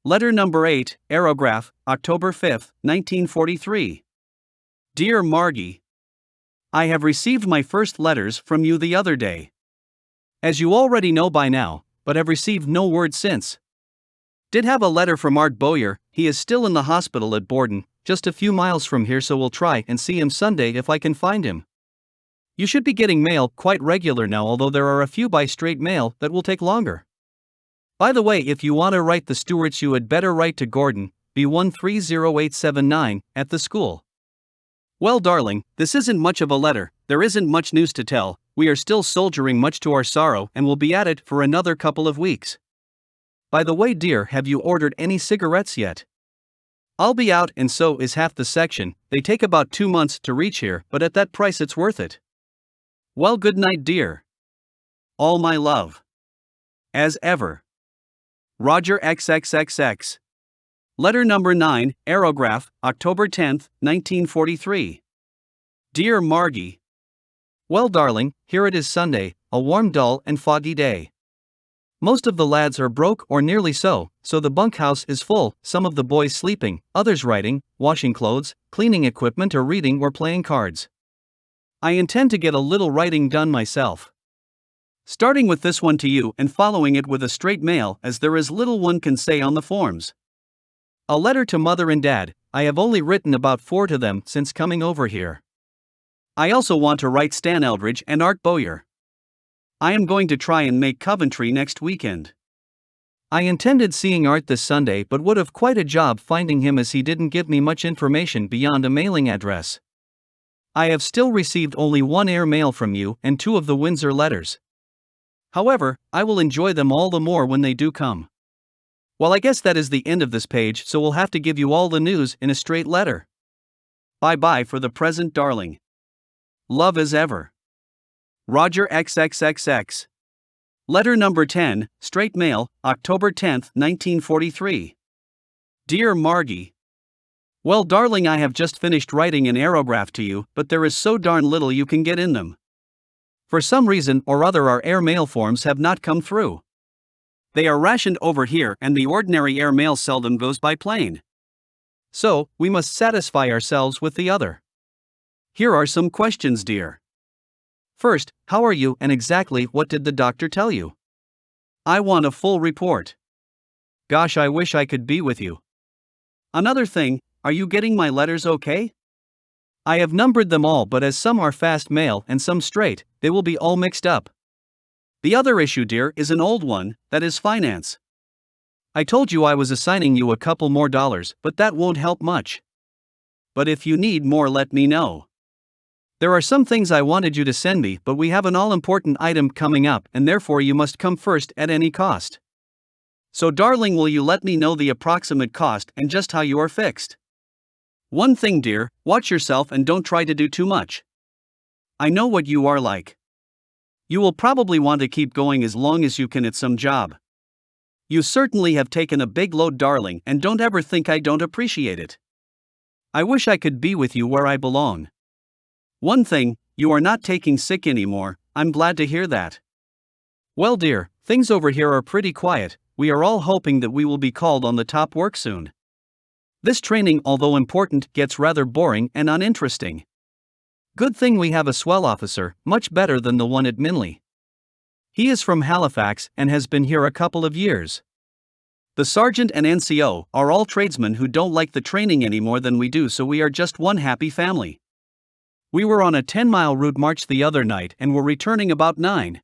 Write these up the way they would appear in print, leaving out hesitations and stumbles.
Letter number 8, Aerograph, October 5, 1943. Dear Margie, I have received my first letters from you the other day. As you already know by now, but have received no word since. Did have a letter from Art Bowyer. He is still in the hospital at Borden, just a few miles from here, so we'll try and see him Sunday if I can find him. You should be getting mail quite regular now, although there are a few by straight mail that will take longer. By the way, if you want to write the Stewarts, you had better write to Gordon, B130879, at the school. Well, darling, this isn't much of a letter, there isn't much news to tell, we are still soldiering much to our sorrow and will be at it for another couple of weeks. By the way, dear, have you ordered any cigarettes yet? I'll be out, and so is half the section. They take about 2 months to reach here, but at that price it's worth it. Well, good night, dear. All my love. As ever. Roger XXXX. Letter number 9, Aerograph, October 10, 1943. Dear Margie. Well, darling, here it is Sunday, a warm, dull, and foggy day. Most of the lads are broke or nearly so the bunkhouse is full, some of the boys sleeping, others writing, washing clothes, cleaning equipment, or reading or playing cards. I intend to get a little writing done myself. Starting with this one to you and following it with a straight mail, as there is little one can say on the forms. A letter to Mother and Dad. I have only written about 4 to them since coming over here. I also want to write Stan Eldridge and Art Bowyer. I am going to try and make Coventry next weekend. I intended seeing Art this Sunday, but would have quite a job finding him as he didn't give me much information beyond a mailing address. I have still received only 1 air mail from you and 2 of the Windsor letters. However, I will enjoy them all the more when they do come. Well, I guess that is the end of this page, so we'll have to give you all the news in a straight letter. Bye-bye for the present, darling. Love as ever. Roger XXXX. Letter number 10, straight mail, October 10, 1943. Dear Margie. Well, darling, I have just finished writing an aerograph to you, but there is so darn little you can get in them. For some reason or other, our air mail forms have not come through. They are rationed over here, and the ordinary air mail seldom goes by plane. So, we must satisfy ourselves with the other. Here are some questions, dear. First, how are you, and exactly what did the doctor tell you? I want a full report. Gosh, I wish I could be with you. Another thing, are you getting my letters okay? I have numbered them all, but as some are fast mail and some straight, they will be all mixed up. The other issue, dear, is an old one, that is finance. I told you I was assigning you a couple more dollars, but that won't help much. But if you need more, let me know. There are some things I wanted you to send me, but we have an all-important item coming up, and therefore you must come first at any cost. So, darling, will you let me know the approximate cost and just how you are fixed? One thing, dear, watch yourself and don't try to do too much. I know what you are like. You will probably want to keep going as long as you can at some job. You certainly have taken a big load, darling, and don't ever think I don't appreciate it. I wish I could be with you where I belong. One thing, you are not taking sick anymore. I'm glad to hear that. Well, dear, things over here are pretty quiet. We are all hoping that we will be called on the top work soon. This training, although important, gets rather boring and uninteresting. Good thing we have a swell officer, much better than the one at Minley. He is from Halifax and has been here a couple of years. The sergeant and NCO are all tradesmen who don't like the training any more than we do, so we are just one happy family. We were on a 10-mile route march the other night and were returning about 9.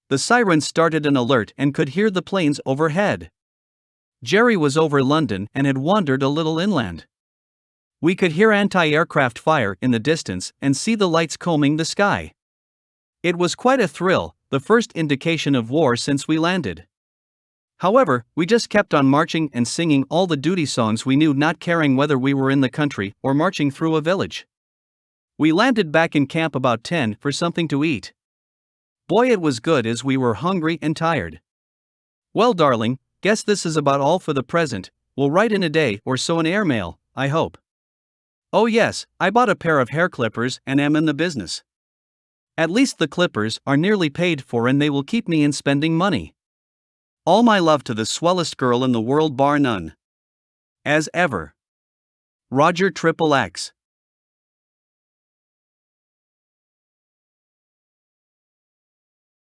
The sirens started an alert and could hear the planes overhead. Jerry was over London and had wandered a little inland. We could hear anti-aircraft fire in the distance and see the lights combing the sky. It was quite a thrill, the first indication of war since we landed. However, we just kept on marching and singing all the duty songs we knew, not caring whether we were in the country or marching through a village. We landed back in camp about 10 for something to eat. Boy, it was good, as we were hungry and tired. Well, darling, guess this is about all for the present. We'll write in a day or so an airmail, I hope. Oh yes, I bought a pair of hair clippers and am in the business. At least the clippers are nearly paid for and they will keep me in spending money. All my love to the swellest girl in the world bar none. As ever. Roger XXX.